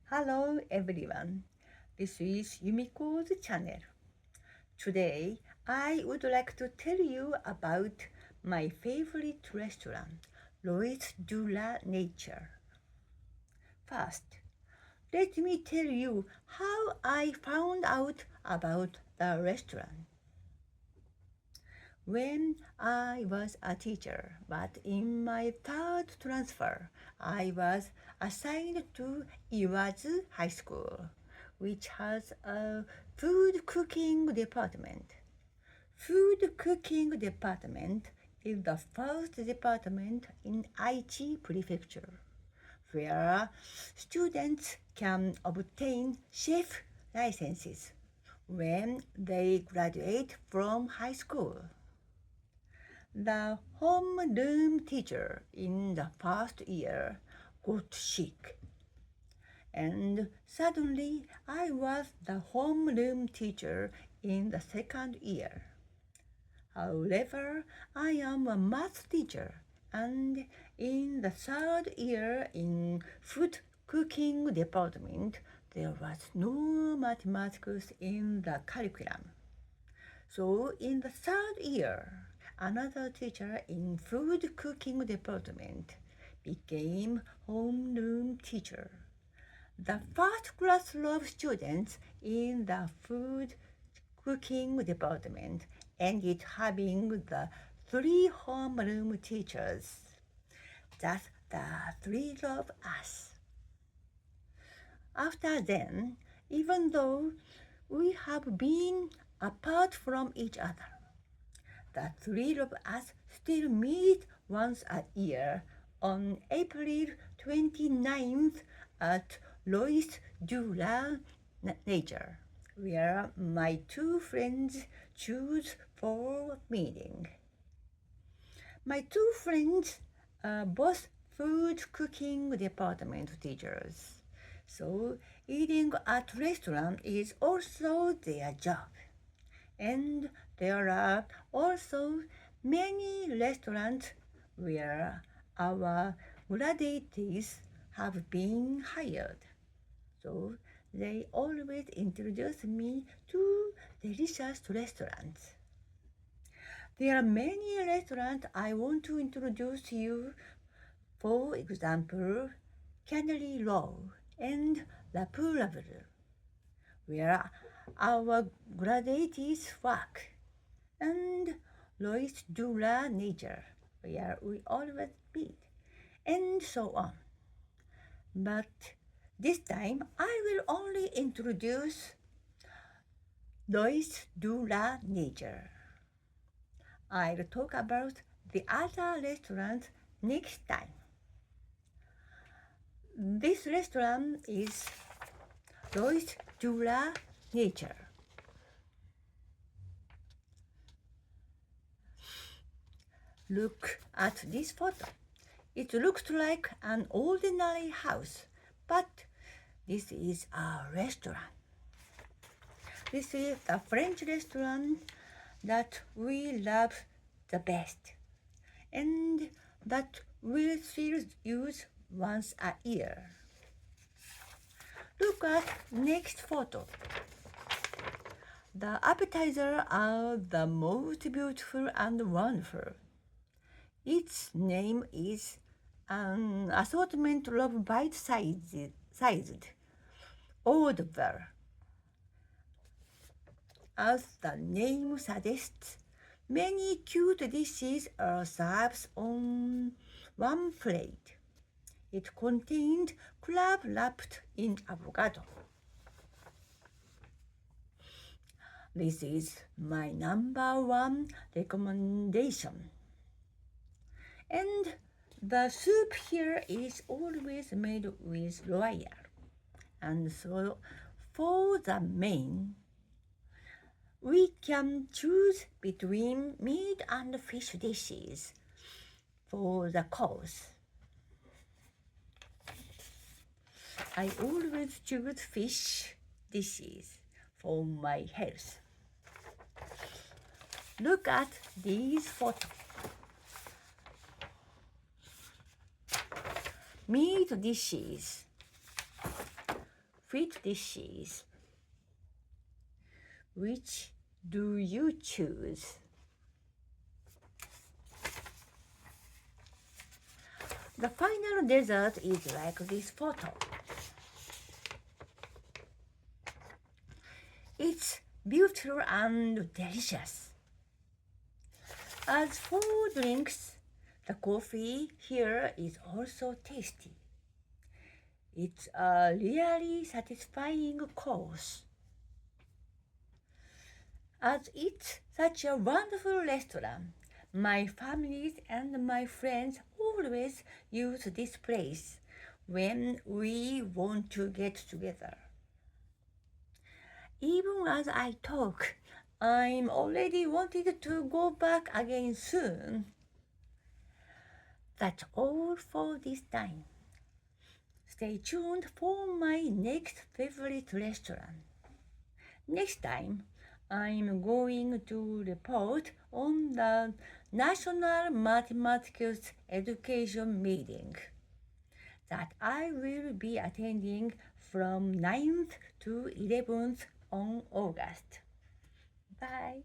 Hello everyone, this is Yumiko's channel. Today I would like to tell you about my favorite restaurant, Lois de la Nature. First, let me tell you how I found out about the restaurant. When I was a teacher, but in my third transfer, I was assigned to Iwazu High School, which has a food cooking department. Food cooking department is the first department in Aichi Prefecture, where students can obtain chef licenses when they graduate from high school. The homeroom teacher in the first year got sick, and suddenly I was the homeroom teacher in the second year. However, I am a math teacher, and in the third year in food cooking department, there was no mathematics in the curriculum. So in the third year, another teacher in food cooking department became homeroom teacher. The first class of students in the food cooking department ended having the three homeroom teachers. That's the three of us. After then, even though we have been apart from each other, the three of us still meet once a year on April 29th at Lois de la Nature, where my two friends choose for meeting. My two friends are both food cooking department teachers, so eating at restaurant is also their job. And there are also many restaurants where our graduates have been hired. So they always introduce me to delicious restaurants. There are many restaurants I want to introduce you. For example, Cannery and La Poularde, where our graduates work, and Lois de la Nature, where we always meet, and so on. But this time I will only introduce Lois de la Nature. I'll talk about the other restaurant next time. This restaurant is Lois de la Nature. Look at this photo. It looks like an ordinary house, but this is a restaurant. This is the French restaurant that we love the best, and that we still use once a year. Look at next photo. The appetizers are the most beautiful and wonderful. Its name is an assortment of bite-sized hors d'oeuvres. As the name suggests, many cute dishes are served on one plate. It contained crab wrapped in avocado. This is my number one recommendation. And the soup here is always made with royal. And so for the main, we can choose between meat and fish dishes for the course. I always choose fish dishes for my health. Look at these photos. Meat dishes. fit dishes. Which do you choose? The final dessert is like this photo. It's beautiful and delicious. As for drinks, the coffee here is also tasty. It's a really satisfying course. As it's such a wonderful restaurant, my family and my friends always use this place when we want to get together. Even as I talk, I'm already wanted to go back again soon. That's all for this time. Stay tuned for my next favorite restaurant. Next time, I'm going to report on the National Mathematics Education Meeting that I will be attending from 9th to 11th on August. Bye.